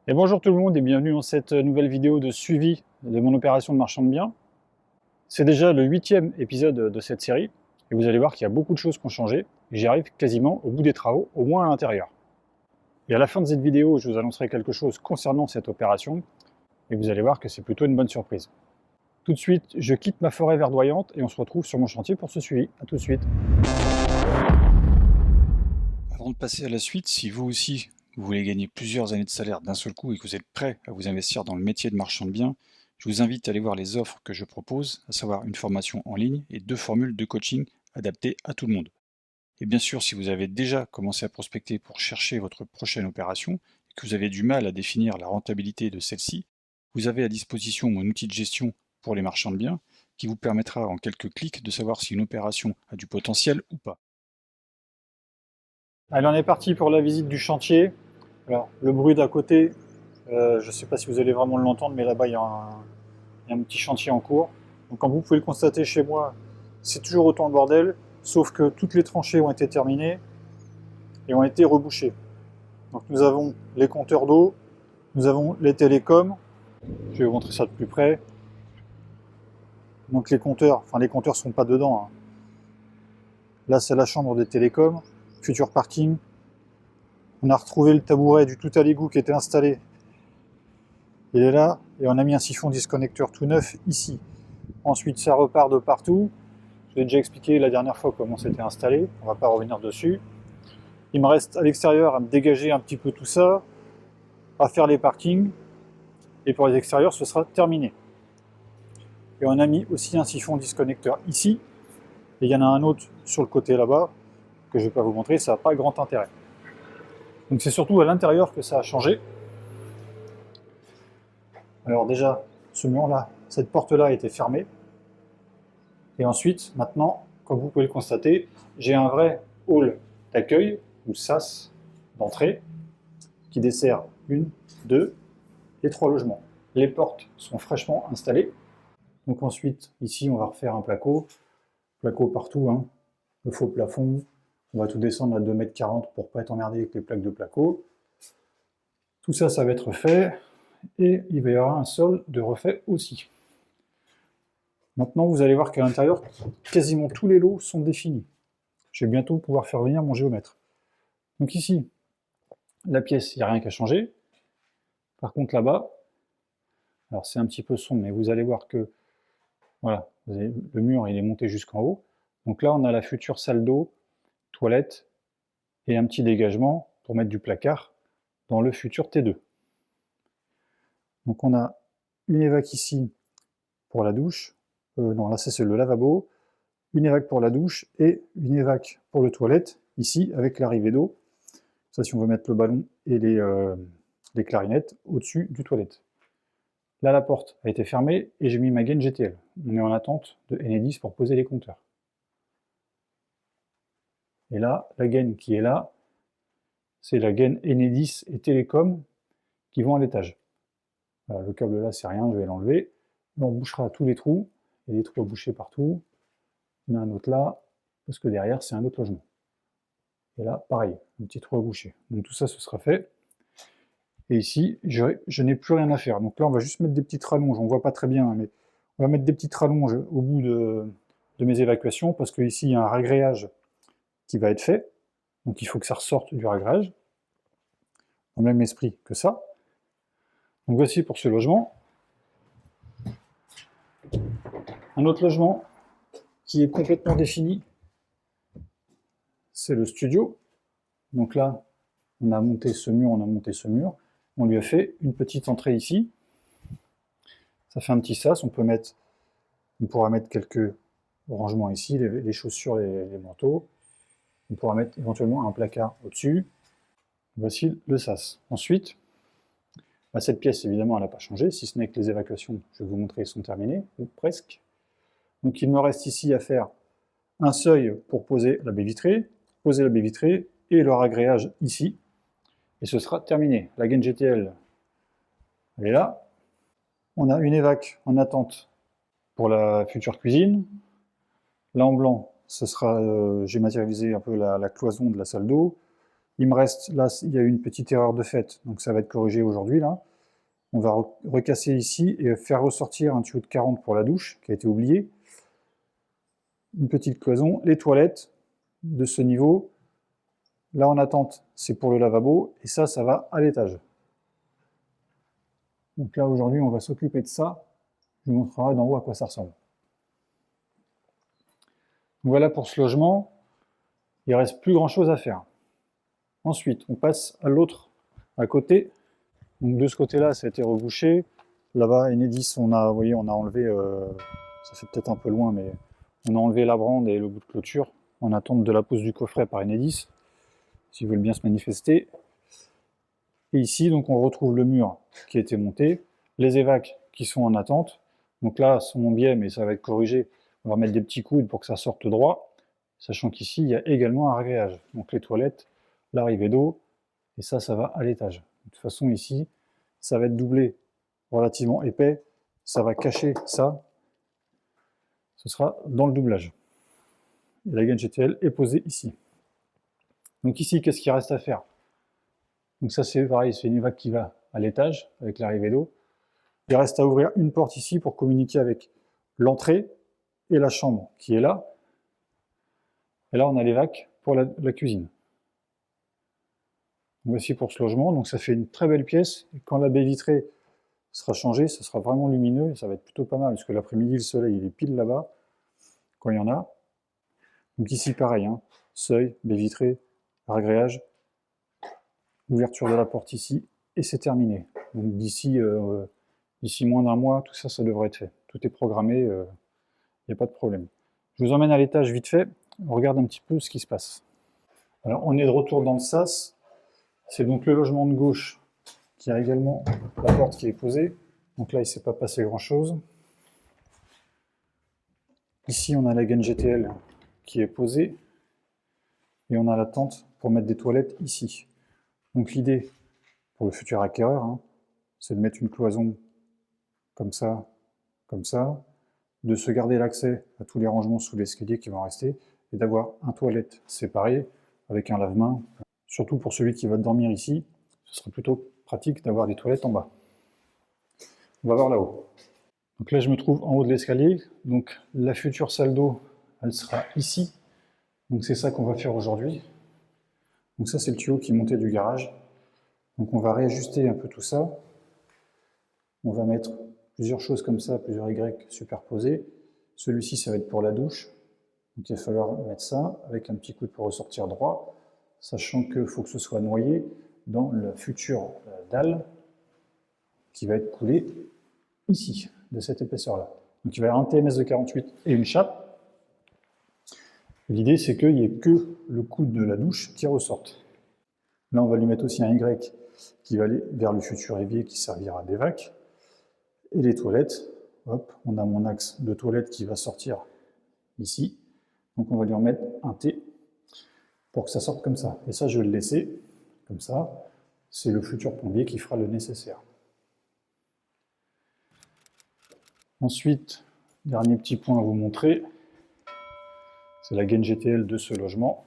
Et bonjour tout le monde et bienvenue dans cette nouvelle vidéo de suivi de mon opération de marchand de biens. C'est déjà le 8e épisode de cette série et vous allez voir qu'il y a beaucoup de choses qui ont changé et j'y arrive quasiment au bout des travaux, au moins à l'intérieur. Et à la fin de cette vidéo, je vous annoncerai quelque chose concernant cette opération et vous allez voir que c'est plutôt une bonne surprise. Tout de suite, je quitte ma forêt verdoyante et on se retrouve sur mon chantier pour ce suivi. A tout de suite. Avant de passer à la suite, si vous aussi vous voulez gagner plusieurs années de salaire d'un seul coup et que vous êtes prêt à vous investir dans le métier de marchand de biens, je vous invite à aller voir les offres que je propose, à savoir une formation en ligne et 2 formules de coaching adaptées à tout le monde. Et bien sûr, si vous avez déjà commencé à prospecter pour chercher votre prochaine opération et que vous avez du mal à définir la rentabilité de celle-ci, vous avez à disposition mon outil de gestion pour les marchands de biens qui vous permettra en quelques clics de savoir si une opération a du potentiel ou pas. Allez, on est parti pour la visite du chantier. Alors, le bruit d'à côté, je ne sais pas si vous allez vraiment l'entendre, mais là-bas, il y a un petit chantier en cours. Donc, comme vous pouvez le constater chez moi, c'est toujours autant le bordel, sauf que toutes les tranchées ont été terminées et ont été rebouchées. Donc, nous avons les compteurs d'eau, nous avons les télécoms. Je vais vous montrer ça de plus près. Donc, les compteurs ne sont pas dedans, hein. Là, c'est la chambre des télécoms, futur parking. On a retrouvé le tabouret du tout à l'égout qui était installé. Il est là, et on a mis un siphon disconnecteur tout neuf ici. Ensuite, ça repart de partout. Je vous ai déjà expliqué la dernière fois comment c'était installé, on ne va pas revenir dessus. Il me reste à l'extérieur à me dégager un petit peu tout ça, à faire les parkings, et pour les extérieurs, ce sera terminé. Et on a mis aussi un siphon disconnecteur ici, et il y en a un autre sur le côté là-bas, que je ne vais pas vous montrer, ça n'a pas grand intérêt. Donc c'est surtout à l'intérieur que ça a changé. Alors déjà, ce mur-là, cette porte-là était fermée. Et ensuite, maintenant, comme vous pouvez le constater, j'ai un vrai hall d'accueil, ou sas d'entrée, qui dessert 1, 2 et 3 logements. Les portes sont fraîchement installées. Donc ensuite, ici, on va refaire un placo partout, hein. Le faux plafond. On va tout descendre à 2,40 m pour ne pas être emmerdé avec les plaques de placo. Tout ça, ça va être fait. Et il va y avoir un sol de refait aussi. Maintenant, vous allez voir qu'à l'intérieur, quasiment tous les lots sont définis. Je vais bientôt pouvoir faire venir mon géomètre. Donc ici, la pièce, il n'y a rien qu'à changer. Par contre là-bas, alors c'est un petit peu sombre, mais vous allez voir que voilà, le mur il est monté jusqu'en haut. Donc là, on a la future salle d'eau, toilette et un petit dégagement pour mettre du placard dans le futur T2. Donc on a une évac ici pour la douche. Non, là c'est le lavabo. Une évac pour la douche et une évac pour le toilette, ici avec l'arrivée d'eau. Ça, si on veut mettre le ballon et les clarinettes au-dessus du toilette. Là, la porte a été fermée et j'ai mis ma gaine GTL. On est en attente de Enedis pour poser les compteurs. Et là, la gaine qui est là, c'est la gaine Enedis et Télécom qui vont à l'étage. Voilà, le câble là, c'est rien, je vais l'enlever. On bouchera tous les trous. Il y a des trous à boucher partout. Il y en a un autre là, parce que derrière, c'est un autre logement. Et là, pareil, un petit trou à boucher. Donc tout ça, ce sera fait. Et ici, je n'ai plus rien à faire. Donc là, on va juste mettre des petites rallonges. On ne voit pas très bien, mais on va mettre des petites rallonges au bout de mes évacuations, parce qu'ici, il y a un ragréage qui va être fait. Donc il faut que ça ressorte du ragréage, dans le même esprit que ça. Donc voici pour ce logement. Un autre logement qui est complètement défini, c'est le studio. Donc là, on a monté ce mur, on a monté ce mur. On lui a fait une petite entrée ici. Ça fait un petit sas, on pourra mettre quelques rangements ici, les chaussures, les manteaux. On pourra mettre éventuellement un placard au-dessus. Voici le sas. Ensuite, cette pièce, évidemment, elle n'a pas changé, si ce n'est que les évacuations, je vais vous montrer, sont terminées, ou presque. Donc il me reste ici à faire un seuil pour poser la baie vitrée et le ragréage ici. Et ce sera terminé. La gaine GTL, elle est là. On a une évac en attente pour la future cuisine. Là en blanc, ce sera, j'ai matérialisé un peu la cloison de la salle d'eau. Il me reste, là, il y a eu une petite erreur de fait, donc ça va être corrigé aujourd'hui, là. On va recasser ici et faire ressortir un tuyau de 40 pour la douche, qui a été oublié. Une petite cloison, les toilettes de ce niveau. Là, en attente, c'est pour le lavabo, et ça va à l'étage. Donc là, aujourd'hui, on va s'occuper de ça. Je vous montrerai d'en haut à quoi ça ressemble. Voilà pour ce logement. Il ne reste plus grand-chose à faire. Ensuite, on passe à l'autre, à côté. Donc de ce côté-là, ça a été rebouché. Là-bas, Enedis, vous voyez, on a enlevé, ça fait peut-être un peu loin, mais on a enlevé la brande et le bout de clôture en attente de la pose du coffret par Enedis, s'ils veulent bien se manifester. Et ici, donc, on retrouve le mur qui a été monté, les évacs qui sont en attente. Donc là, sont en biais, mais ça va être corrigé. On va mettre des petits coudes pour que ça sorte droit, sachant qu'ici, il y a également un ragréage. Donc les toilettes, l'arrivée d'eau, et ça va à l'étage. De toute façon, ici, ça va être doublé relativement épais, ça va cacher ça, ce sera dans le doublage. Et la gaine GTL est posée ici. Donc ici, qu'est-ce qu'il reste à faire? Donc ça, c'est pareil, c'est une évac qui va à l'étage, avec l'arrivée d'eau. Il reste à ouvrir une porte ici pour communiquer avec l'entrée et la chambre qui est là. Et là, on a l'évac pour la cuisine. Voici pour ce logement, donc ça fait une très belle pièce. Et quand la baie vitrée sera changée, ça sera vraiment lumineux et ça va être plutôt pas mal, parce que l'après-midi, le soleil, il est pile là-bas, quand il y en a. Donc ici, pareil, hein, seuil, baie vitrée, ragréage, ouverture de la porte ici, et c'est terminé. Donc d'ici moins d'un mois, tout ça, ça devrait être fait. Tout est programmé, il n'y a pas de problème. Je vous emmène à l'étage vite fait, on regarde un petit peu ce qui se passe. Alors, on est de retour dans le sas. C'est donc le logement de gauche qui a également la porte qui est posée. Donc là, il ne s'est pas passé grand-chose. Ici, on a la gaine GTL qui est posée. Et on a la tente pour mettre des toilettes ici. Donc l'idée, pour le futur acquéreur, hein, c'est de mettre une cloison comme ça, de se garder l'accès à tous les rangements sous l'escalier qui vont rester, et d'avoir un toilette séparé avec un lave-main. Surtout pour celui qui va dormir ici, ce serait plutôt pratique d'avoir des toilettes en bas. On va voir là-haut. Donc là, je me trouve en haut de l'escalier. Donc la future salle d'eau, elle sera ici. Donc c'est ça qu'on va faire aujourd'hui. Donc ça, c'est le tuyau qui montait du garage. Donc on va réajuster un peu tout ça. On va mettre plusieurs choses comme ça, plusieurs Y superposés. Celui-ci, ça va être pour la douche. Donc il va falloir mettre ça avec un petit coude pour ressortir droit, sachant qu'il faut que ce soit noyé dans la future dalle qui va être coulée ici, de cette épaisseur-là. Donc il va y avoir un TMS de 48 et une chape. L'idée, c'est qu'il n'y ait que le coude de la douche qui ressorte. Là, on va lui mettre aussi un Y qui va aller vers le futur évier qui servira d'évac. Et les toilettes, hop, on a mon axe de toilette qui va sortir ici. Donc on va lui en mettre un T pour que ça sorte comme ça. Et ça, je vais le laisser comme ça. C'est le futur plombier qui fera le nécessaire. Ensuite, dernier petit point à vous montrer, c'est la gaine GTL de ce logement.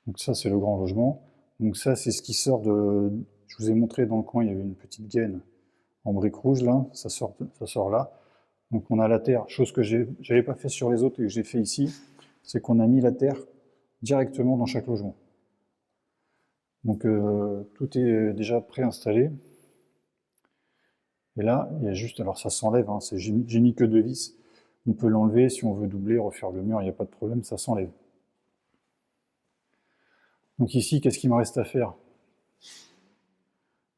Donc ça, c'est le grand logement. Donc ça, c'est ce qui sort de... Je vous ai montré dans le coin, il y avait une petite gaine en brique rouge, là. Ça sort là. Donc on a la terre, chose que je n'avais pas fait sur les autres et que j'ai fait ici, c'est qu'on a mis la terre directement dans chaque logement. Donc tout est déjà préinstallé. Et là, il y a juste, alors ça s'enlève, hein, j'ai mis que 2 vis. On peut l'enlever si on veut doubler, refaire le mur, il n'y a pas de problème, ça s'enlève. Donc ici, qu'est-ce qu'il me reste à faire?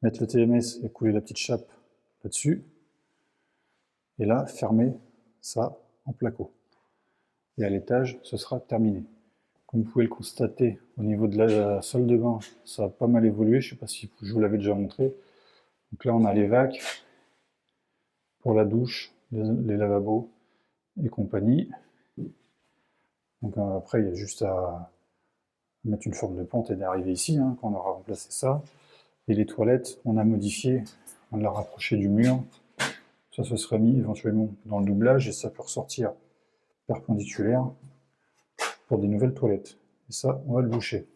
Mettre le TMS et couler la petite chape là-dessus. Et là, fermer ça en placo. Et à l'étage, ce sera terminé. Comme vous pouvez le constater, au niveau de la salle de bain, ça a pas mal évolué. Je ne sais pas si je vous l'avais déjà montré. Donc là, on a les vacs pour la douche, les lavabos et compagnie. Donc après, il y a juste à mettre une forme de pente et d'arriver ici, hein, quand on aura remplacé ça. Et les toilettes, on a modifié, on l'a rapproché du mur. Ça se sera mis éventuellement dans le doublage et ça peut ressortir perpendiculaire pour des nouvelles toilettes. Et ça, on va le boucher.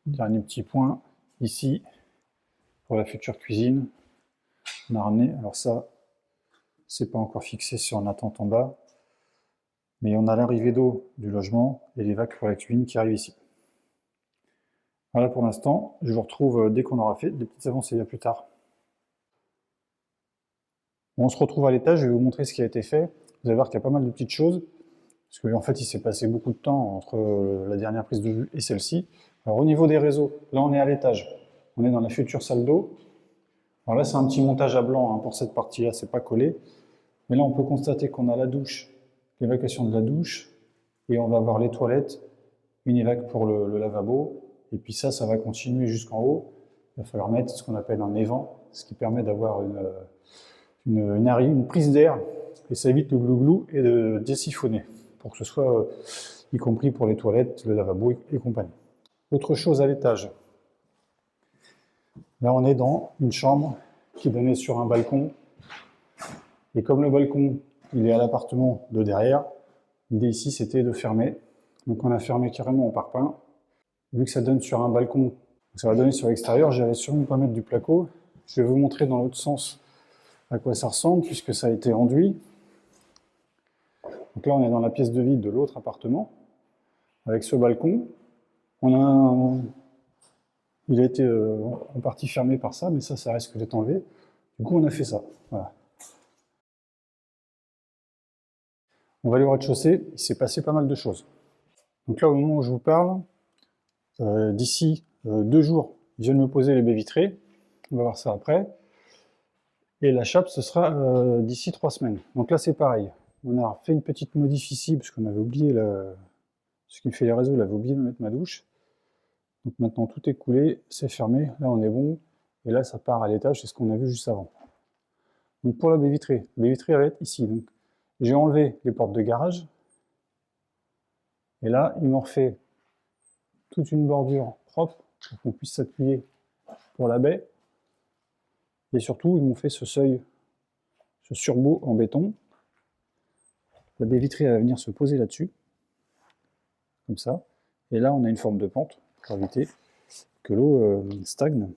Dernier petit point, ici, pour la future cuisine, on a ramené, alors ça, c'est pas encore fixé, c'est en attente en bas, mais on a l'arrivée d'eau du logement et les vagues pour la cuisine qui arrivent ici. Voilà pour l'instant, je vous retrouve dès qu'on aura fait des petites avancées, à plus tard. Bon, on se retrouve à l'étage, je vais vous montrer ce qui a été fait. Vous allez voir qu'il y a pas mal de petites choses, parce qu'en fait il s'est passé beaucoup de temps entre la dernière prise de vue et celle-ci. Alors au niveau des réseaux, là on est à l'étage, on est dans la future salle d'eau. Alors là c'est un petit montage à blanc pour cette partie-là, c'est pas collé. Mais là on peut constater qu'on a la douche, l'évacuation de la douche, et on va avoir les toilettes, une évac pour le lavabo, et puis ça va continuer jusqu'en haut. Il va falloir mettre ce qu'on appelle un évent, ce qui permet d'avoir une prise d'air, et ça évite le glouglou et de désiphonner, pour que ce soit y compris pour les toilettes, le lavabo et compagnie. Autre chose à l'étage. Là on est dans une chambre qui donnait sur un balcon, et comme le balcon il est à l'appartement de derrière, l'idée ici c'était de fermer. Donc on a fermé carrément au parpaing. Vu que ça donne sur un balcon, ça va donner sur l'extérieur, j'allais sûrement pas mettre du placo. Je vais vous montrer dans l'autre sens à quoi ça ressemble, puisque ça a été enduit. Donc là on est dans la pièce de vie de l'autre appartement, avec ce balcon. Il a été en partie fermé par ça, mais ça risque d'être enlevé. Du coup on a fait ça, voilà. On va aller au rez-de-chaussée, il s'est passé pas mal de choses. Donc là, au moment où je vous parle, d'ici 2 jours, je viens de me poser les baies vitrées. On va voir ça après. Et la chape, ce sera d'ici 3 semaines. Donc là, c'est pareil. On a fait une petite modif ici, parce qu'on avait oublié, ce qui me fait les réseaux, il avait oublié de mettre ma douche. Donc maintenant, tout est coulé, c'est fermé. Là, on est bon. Et là, ça part à l'étage, c'est ce qu'on a vu juste avant. Donc pour la baie vitrée elle va être ici. Donc j'ai enlevé les portes de garage. Et là, ils m'ont refait toute une bordure propre pour qu'on puisse s'appuyer pour la baie. Et surtout, ils m'ont fait ce seuil, ce surbo en béton. La baie vitrée elle va venir se poser là-dessus, comme ça. Et là, on a une forme de pente pour éviter que l'eau stagne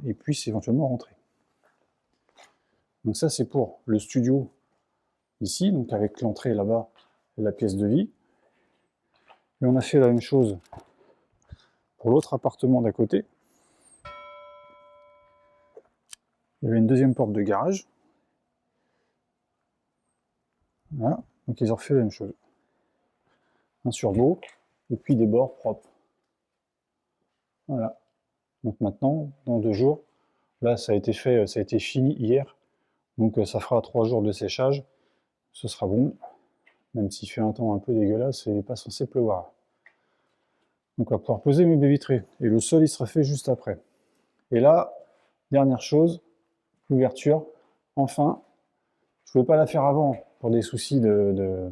et puisse éventuellement rentrer. Donc ça, c'est pour le studio ici, donc avec l'entrée là-bas et la pièce de vie. Et on a fait la même chose pour l'autre appartement d'à côté. Il y avait une deuxième porte de garage. Voilà, donc ils ont refait la même chose. Un surbo, et puis des bords propres. Voilà. Donc maintenant, dans 2 jours, là ça a été fait, ça a été fini hier. Donc ça fera 3 jours de séchage. Ce sera bon. Même s'il fait un temps un peu dégueulasse, il n'est pas censé pleuvoir. Donc on va pouvoir poser mes baies vitrées. Et le sol, il sera fait juste après. Et là, dernière chose, l'ouverture. Enfin, je ne pouvais pas la faire avant pour des soucis de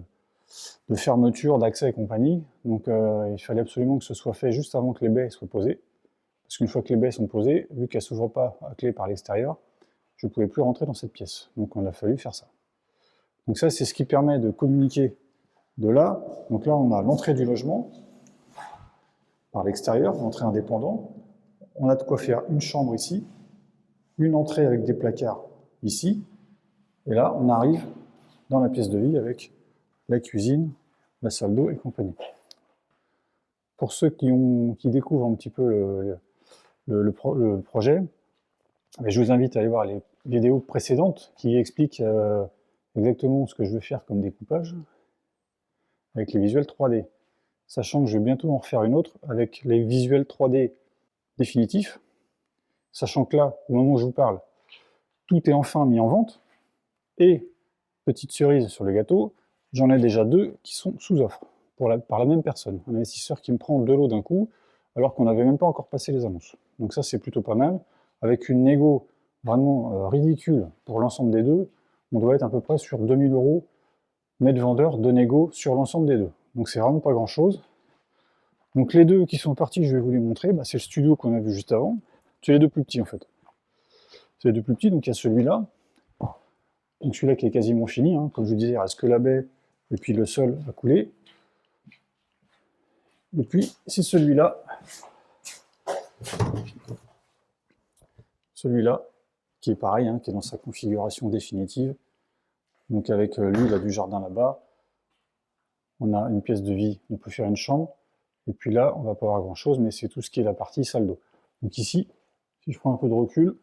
fermeture, d'accès et compagnie. Donc il fallait absolument que ce soit fait juste avant que les baies soient posées. Parce qu'une fois que les baies sont posées, vu qu'elles ne s'ouvrent pas à clé par l'extérieur, je ne pouvais plus rentrer dans cette pièce. Donc on a fallu faire ça. Donc ça, c'est ce qui permet de communiquer de là. Donc là, on a l'entrée du logement par l'extérieur, l'entrée indépendante. On a de quoi faire une chambre ici, une entrée avec des placards ici, et là, on arrive dans la pièce de vie avec la cuisine, la salle d'eau et compagnie. Pour ceux qui découvrent un petit peu le projet, je vous invite à aller voir les vidéos précédentes qui expliquent exactement ce que je veux faire comme découpage avec les visuels 3D. Sachant que je vais bientôt en refaire une autre avec les visuels 3D définitifs. Sachant que là, au moment où je vous parle, tout est enfin mis en vente. Et, petite cerise sur le gâteau, j'en ai déjà 2 qui sont sous offre par la même personne. Un investisseur qui me prend 2 lots d'un coup, alors qu'on n'avait même pas encore passé les annonces. Donc ça, c'est plutôt pas mal. Avec une négo vraiment ridicule pour l'ensemble des 2, on doit être à peu près sur 2000 € net vendeur de négo sur l'ensemble des 2. Donc c'est vraiment pas grand-chose. Donc les 2 qui sont partis, je vais vous les montrer. C'est le studio qu'on a vu juste avant. C'est les 2 plus petits en fait. C'est les 2 plus petits, donc il y a celui-là. Donc celui-là qui est quasiment fini, comme je vous disais, il reste que la baie et puis le sol à couler. Et puis c'est celui-là celui-là, qui est pareil, hein, qui est dans sa configuration définitive. Donc avec lui, il a du jardin là-bas. On a une pièce de vie, on peut faire une chambre. Et puis là, on va pas avoir grand-chose, mais c'est tout ce qui est la partie salle d'eau. Donc ici, si je prends un peu de recul,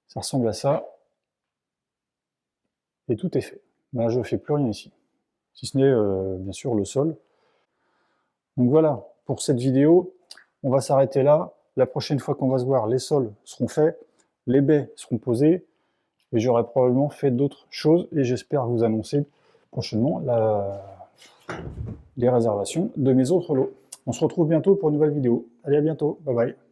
ça ressemble à ça. Et tout est fait. Là, je ne fais plus rien ici. Si ce n'est, bien sûr, le sol. Donc voilà, pour cette vidéo, on va s'arrêter là. La prochaine fois qu'on va se voir, les sols seront faits, les baies seront posées, et j'aurai probablement fait d'autres choses, et j'espère vous annoncer prochainement les réservations de mes autres lots. On se retrouve bientôt pour une nouvelle vidéo. Allez, à bientôt. Bye bye.